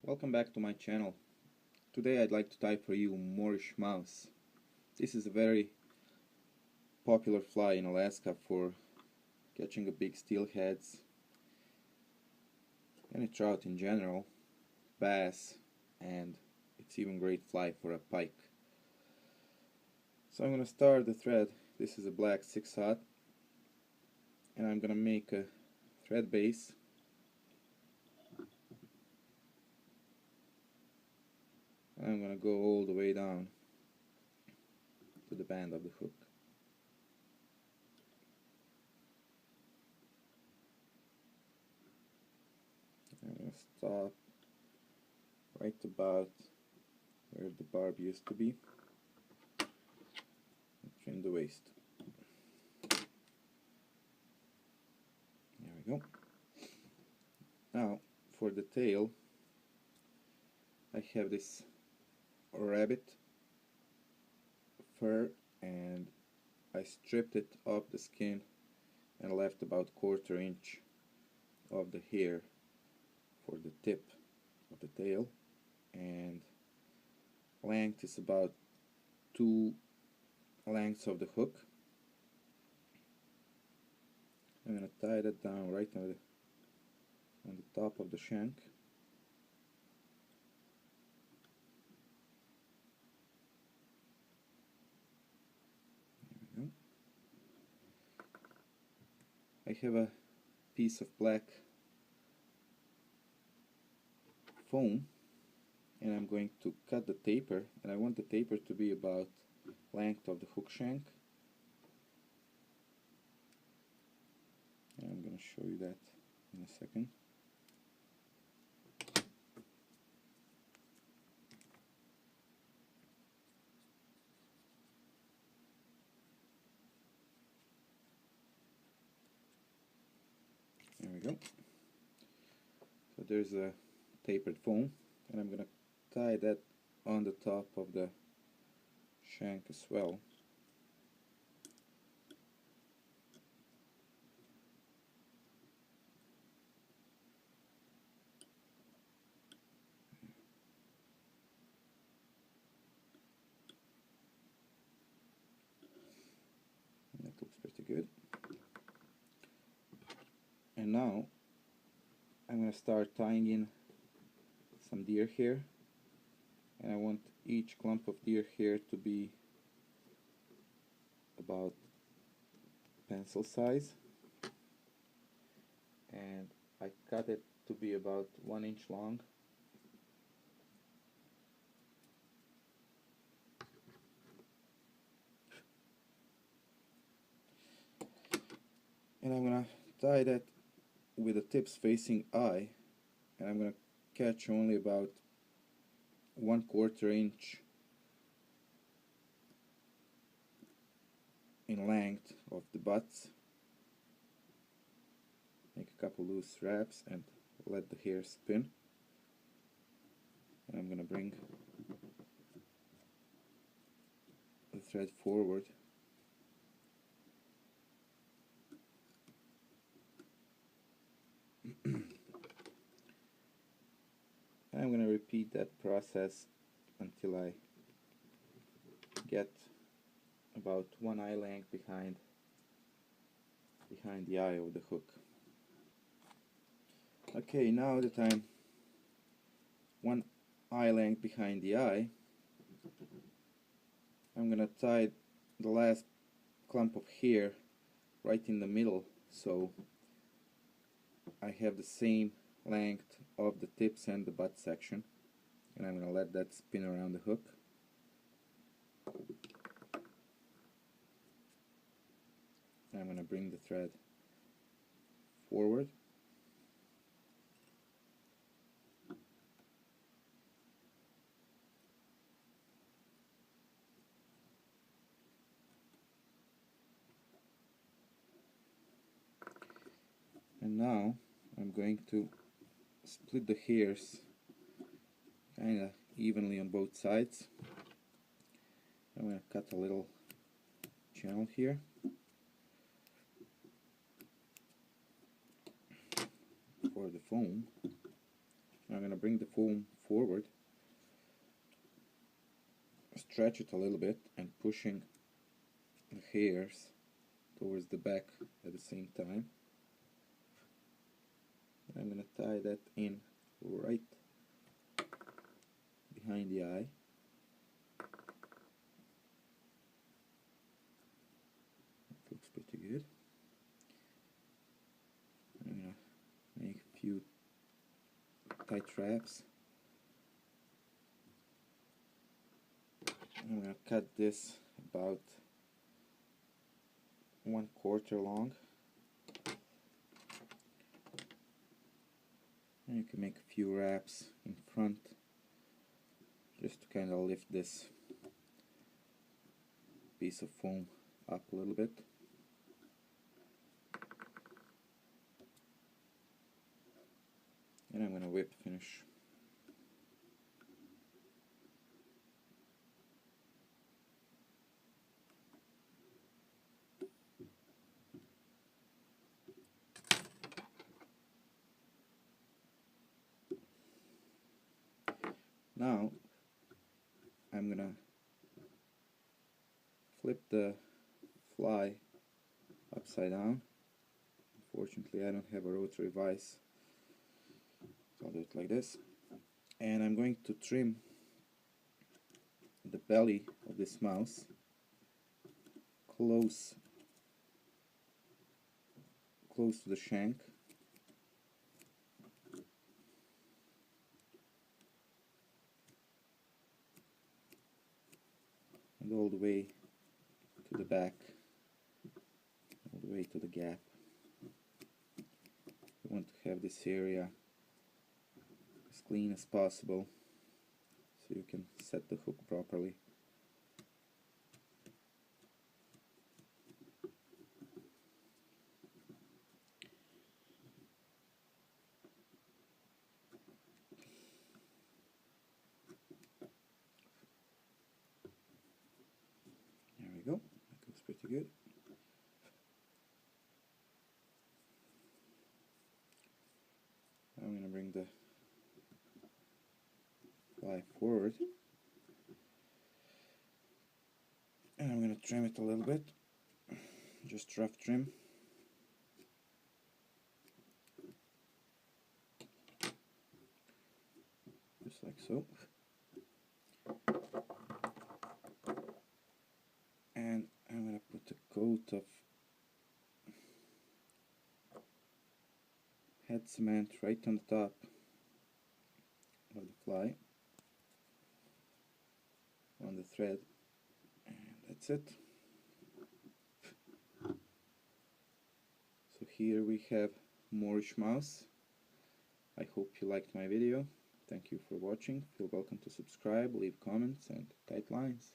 Welcome back to my channel. Today I'd like to tie for you Morrish Mouse. This is a very popular fly in Alaska for catching the big steelheads, any trout in general, bass, and it's even great fly for a pike. So I'm going to start the thread. This is a black 6/0, and I'm going to make a thread base. I'm going to go all the way down to the band of the hook. I'm going to stop right about where the barb used to be and trim the waist. There we go. Now for the tail, I have this rabbit fur and I stripped it off the skin and left about 1/4 inch of the hair for the tip of the tail, and length is about 2 lengths of the hook. I'm going to tie that down right on the top of the shank. There we go. I have a piece of black foam and I'm going to cut the taper, and I want the taper to be about length of the hook shank, and I'm going to show you that in a second. There we go. So there's a tapered foam, and I'm going to tie that on the top of the shank as well. And that looks pretty good. And now I'm going to start tying in some deer hair, and I want each clump of deer hair to be about pencil size, and I cut it to be about 1 inch long. And I'm going to tie that with the tips facing eye, and I'm going to catch only about 1/4 inch in length of the butts. Make a couple loose wraps and let the hair spin. And I'm going to bring the thread forward. And I'm going to repeat that process until I get about 1 eye length behind the eye of the hook. Okay, now that I'm 1 eye length behind the eye, I'm going to tie the last clump of hair right in the middle, so I have the same length of the tips and the butt section, and I'm going to let that spin around the hook. And I'm going to bring the thread forward. And now I'm going to split the hairs kind of evenly on both sides. I'm going to cut a little channel here. For the foam, I'm going to bring the foam stretch it a little bit and pushing the hairs towards the back at the same time. I'm going to tie that in right behind the eye. That looks pretty good. I'm going to make a few tight wraps. I'm going to cut this about 1/4 long. And you can make a few wraps in front just to kind of lift this piece of foam up a little bit. And I'm going to whip finish. Now I'm gonna flip the fly upside down. Unfortunately I don't have a rotary vise, so I'll do it like this. And I'm going to trim the belly of this mouse close to the shank. And all the way to the back, all the way to the gap. You want to have this area as clean as possible so you can set the hook properly. There we go, that looks pretty good. I'm going to bring the fly forward and I'm going to trim it a little bit, just rough trim. Just like so. And I'm going to put a coat of head cement right on the top of the fly, on the thread, and that's it. So here we have Morrish Mouse. I hope you liked my video. Thank you for watching. Feel welcome to subscribe, leave comments, and tight lines.